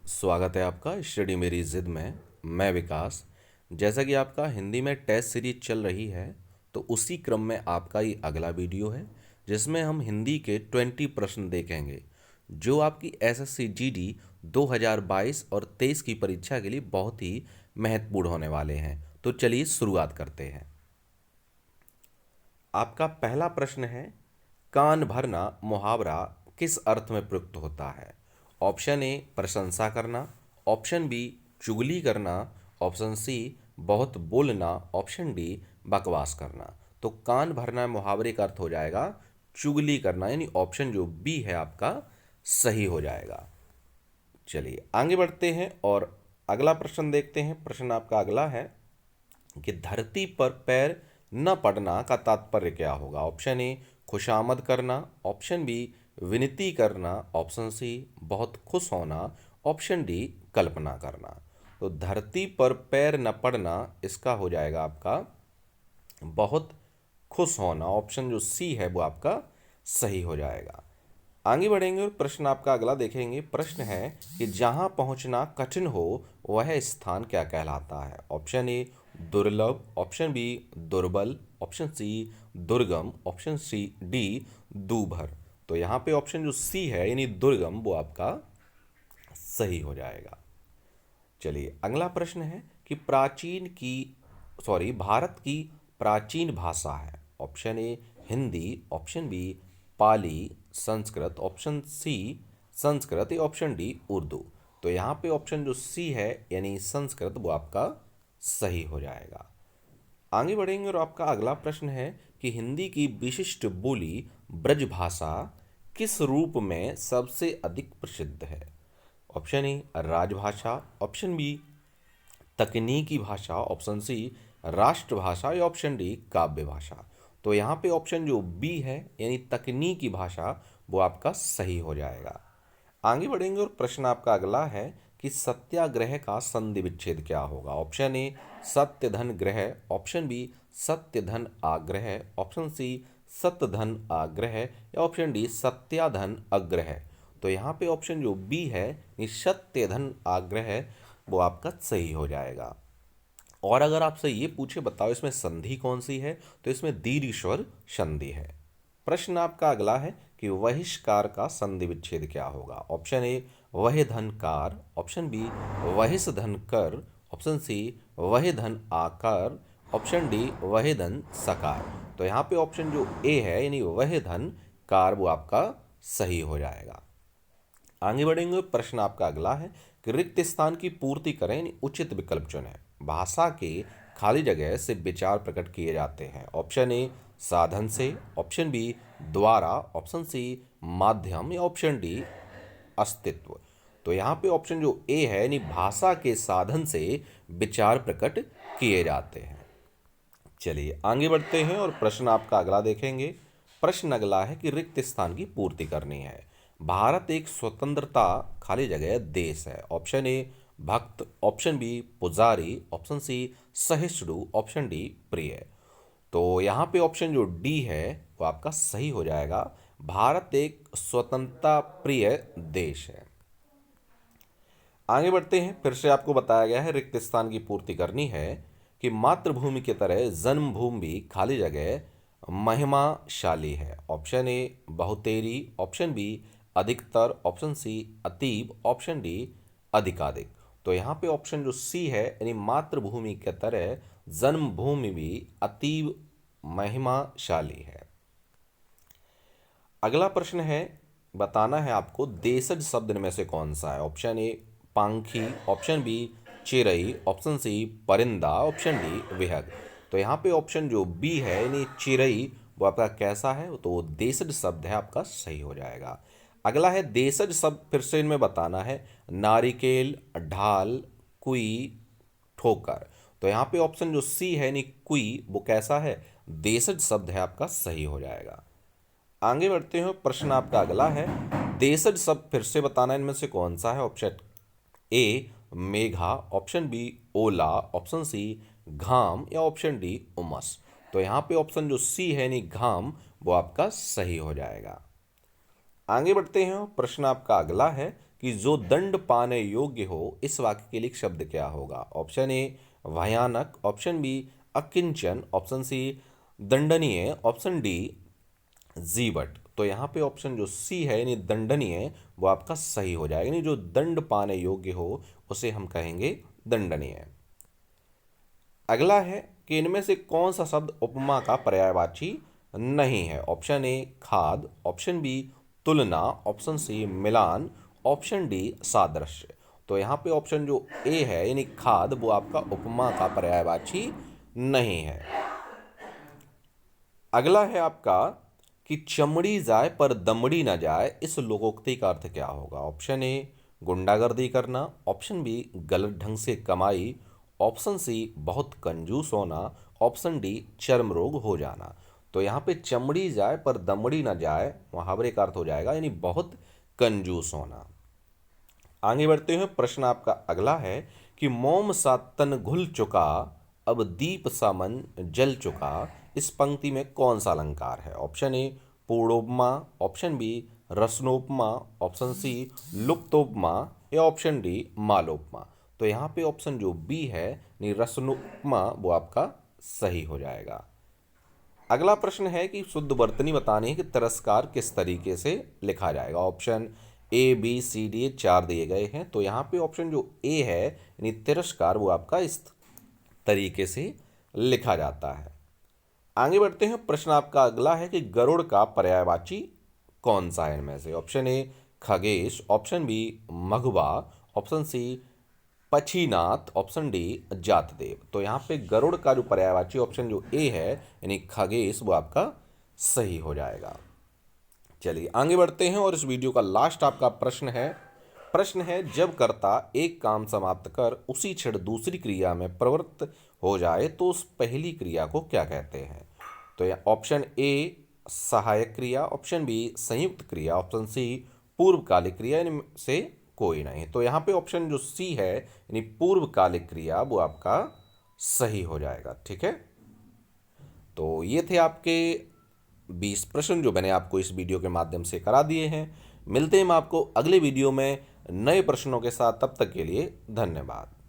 स्वागत है आपका स्टडी मेरी ज़िद में। मैं विकास। जैसा कि आपका हिंदी में टेस्ट सीरीज चल रही है, तो उसी क्रम में आपका ये अगला वीडियो है जिसमें हम हिंदी के 20 प्रश्न देखेंगे जो आपकी एसएससी जीडी 2022 और 23 की परीक्षा के लिए बहुत ही महत्वपूर्ण होने वाले हैं। तो चलिए शुरुआत करते हैं। आपका पहला प्रश्न है, कान भरना मुहावरा किस अर्थ में प्रयुक्त होता है? ऑप्शन ए प्रशंसा करना, ऑप्शन बी चुगली करना, ऑप्शन सी बहुत बोलना, ऑप्शन डी बकवास करना। तो कान भरना मुहावरे का अर्थ हो जाएगा चुगली करना, यानी ऑप्शन जो बी है आपका सही हो जाएगा। चलिए आगे बढ़ते हैं और अगला प्रश्न देखते हैं। प्रश्न आपका अगला है कि धरती पर पैर न पड़ना का तात्पर्य क्या होगा? ऑप्शन ए खुशामद करना, ऑप्शन बी विनती करना, ऑप्शन सी बहुत खुश होना, ऑप्शन डी कल्पना करना। तो धरती पर पैर न पड़ना इसका हो जाएगा आपका बहुत खुश होना। ऑप्शन जो सी है वो आपका सही हो जाएगा। आगे बढ़ेंगे और प्रश्न आपका अगला देखेंगे। प्रश्न है कि जहां पहुंचना कठिन हो वह स्थान क्या कहलाता है? ऑप्शन ए दुर्लभ, ऑप्शन बी दुर्बल, ऑप्शन सी दुर्गम, ऑप्शन सी डी दूभर। तो यहाँ पे ऑप्शन जो सी है यानी दुर्गम वो आपका सही हो जाएगा। चलिए अगला प्रश्न है कि भारत की प्राचीन भाषा है। Option A Hindi, option B Pali Sanskrit, option C Sanskrit या ऑप्शन डी उर्दू। तो यहाँ पे ऑप्शन जो सी है यानी संस्कृत वो आपका सही हो जाएगा। आगे बढ़ेंगे और आपका अगला प्रश्न है कि हिंदी की विशिष्ट बोली ब्रजभाषा किस रूप में सबसे अधिक प्रसिद्ध है? ऑप्शन ए राजभाषा, ऑप्शन बी तकनीकी भाषा, ऑप्शन सी राष्ट्रभाषा या ऑप्शन डी काव्य भाषा। तो यहाँ पे ऑप्शन जो बी है यानी तकनीकी भाषा वो आपका सही हो जाएगा। आगे बढ़ेंगे और प्रश्न आपका अगला है कि सत्याग्रह का संधि विच्छेद क्या होगा? ऑप्शन ए सत्य धन ग्रह, ऑप्शन बी सत्य धन आग्रह, ऑप्शन सी सत्य धन आग्रह या ऑप्शन डी सत्याधन अग्रह। तो यहाँ पे ऑप्शन जो बी है ये सत्य धन आग्रह वो आपका सही हो जाएगा। और अगर आपसे ये पूछे बताओ इसमें संधि कौन सी है, तो इसमें दीर्घ स्वर संधि है। प्रश्न आपका अगला है कि वहिष्कार का संधि विच्छेद क्या होगा? ऑप्शन ए वह धन कार, ऑप्शन बी वहिस धन कर, ऑप्शन सी वह धन आकार, ऑप्शन डी वह धन सकार। तो यहाँ पे ऑप्शन जो ए है यानी वह धन कार वो आपका सही हो जाएगा। आगे बढ़ेंगे। प्रश्न आपका अगला है कि रिक्त स्थान की पूर्ति करें यानी उचित विकल्प चुनें। भाषा के खाली जगह से विचार प्रकट किए जाते हैं। ऑप्शन ए साधन से, ऑप्शन बी द्वारा, ऑप्शन सी माध्यम या ऑप्शन डी अस्तित्व। तो यहाँ पे ऑप्शन जो ए है यानी भाषा के साधन से विचार प्रकट किए जाते हैं। चलिए आगे बढ़ते हैं और प्रश्न आपका अगला देखेंगे। प्रश्न अगला है कि रिक्त स्थान की पूर्ति करनी है। भारत एक स्वतंत्रता खाली जगह देश है। ऑप्शन ए भक्त, ऑप्शन बी पुजारी, ऑप्शन सी सहिष्णु, ऑप्शन डी प्रिय। तो यहाँ पे ऑप्शन जो डी है वो आपका सही हो जाएगा। भारत एक स्वतंत्रता प्रिय देश है। आगे बढ़ते हैं। फिर से आपको बताया गया है रिक्त स्थान की पूर्ति करनी है कि मातृभूमि की तरह जन्मभूमि भी खाली जगह महिमाशाली है। ऑप्शन ए बहुतेरी, ऑप्शन बी अधिकतर, ऑप्शन सी अतीब, ऑप्शन डी अधिकाधिक। तो यहाँ पे ऑप्शन जो सी है यानी मातृभूमि की तरह जन्मभूमि भी अतीब महिमाशाली है। अगला प्रश्न है, बताना है आपको देशज शब्द में से कौन सा है? ऑप्शन ए पांखी, ऑप्शन बी चिरई, ऑप्शन सी परिंदा, ऑप्शन डी विहग। तो यहाँ पे ऑप्शन जो बी है यानी चिरई वो आपका कैसा है? तो देशज शब्द है, आपका सही हो जाएगा। अगला है देशज शब्द, फिर से इनमें बताना है नारिकेल, ढाल, कुई, ठोकर। तो यहाँ पे ऑप्शन जो सी है यानी कुई वो कैसा है? देशज शब्द है, आपका सही हो जाएगा। आगे बढ़ते हैं। प्रश्न आपका अगला है देशज शब्द फिर से बताना इनमें से कौन सा है? ऑप्शन ए मेघा, ऑप्शन बी ओला, ऑप्शन सी घाम या ऑप्शन डी उमस। तो यहाँ पे ऑप्शन जो सी है यानी घाम वो आपका सही हो जाएगा। आगे बढ़ते हैं। प्रश्न आपका अगला है कि जो दंड पाने योग्य हो इस वाक्य के लिए शब्द क्या होगा। ऑप्शन ए भयानक, ऑप्शन बी अकिंचन, ऑप्शन सी दंडनीय, ऑप्शन डी जीवट। तो यहाँ पे ऑप्शन जो सी है यानी दंडनीय वो आपका सही हो जाएगा, यानी जो दंड पाने योग्य हो उसे हम कहेंगे दंडनीय। अगला है कि इनमें से कौन सा शब्द उपमा का पर्यायवाची नहीं है। ऑप्शन ए खाद, ऑप्शन बी तुलना, ऑप्शन सी मिलान, ऑप्शन डी सादृश्य। तो यहाँ पे ऑप्शन जो ए है यानी खाद वो आपका उपमा का पर्यायवाची नहीं है। अगला है आपका कि चमड़ी जाए पर दमड़ी ना जाए, इस लोकोक्ति का अर्थ क्या होगा। ऑप्शन ए गुंडागर्दी करना, ऑप्शन बी गलत ढंग से कमाई, ऑप्शन सी बहुत कंजूस होना, ऑप्शन डी चर्म रोग हो जाना। तो यहाँ पे चमड़ी जाए पर दमड़ी ना जाए मुहावरे का अर्थ हो जाएगा यानी बहुत कंजूस होना। आगे बढ़ते हुए प्रश्न आपका अगला है कि मोम सा तन घुल चुका, अब दीप सा मन जल चुका, इस पंक्ति में कौन सा अलंकार है। ऑप्शन ए पूर्णोपमा, ऑप्शन बी रसनोपमा, ऑप्शन सी लुप्तोपमा या ऑप्शन डी मालोपमा। तो यहाँ पे ऑप्शन जो बी है यानी रसनोपमा वो आपका सही हो जाएगा। अगला प्रश्न है कि शुद्ध वर्तनी बतानी है कि तिरस्कार किस तरीके से लिखा जाएगा। Option A B C D चार दिए गए हैं, तो यहाँ पे ऑप्शन जो ए है यानी तिरस्कार वो आपका इस तरीके से लिखा जाता है। आगे बढ़ते हैं प्रश्न आपका अगला है कि गरुड़ का पर्यायवाची कौन सा है इनमें से। ऑप्शन ए खगेश, ऑप्शन बी मघवा, ऑप्शन सी पक्षीनाथ, ऑप्शन डी जातदेव। तो यहाँ पे गरुड़ का जो पर्यायवाची ऑप्शन जो ए है यानी खगेश वो आपका सही हो जाएगा। चलिए आगे बढ़ते हैं और इस वीडियो का लास्ट आपका प्रश्न है जब कर्ता एक काम समाप्त कर उसी क्षण दूसरी क्रिया में प्रवृत्त हो जाए तो उस पहली क्रिया को क्या कहते हैं। तो यह ऑप्शन ए सहायक क्रिया, ऑप्शन बी संयुक्त क्रिया, ऑप्शन सी पूर्वकालिक क्रिया, इनमें से कोई नहीं। तो यहाँ पे ऑप्शन जो सी है यानी पूर्वकालिक क्रिया वो आपका सही हो जाएगा। ठीक है, तो ये थे आपके 20 प्रश्न जो मैंने आपको इस वीडियो के माध्यम से करा दिए हैं। मिलते हैं हम आपको अगले वीडियो में नए प्रश्नों के साथ, तब तक के लिए धन्यवाद।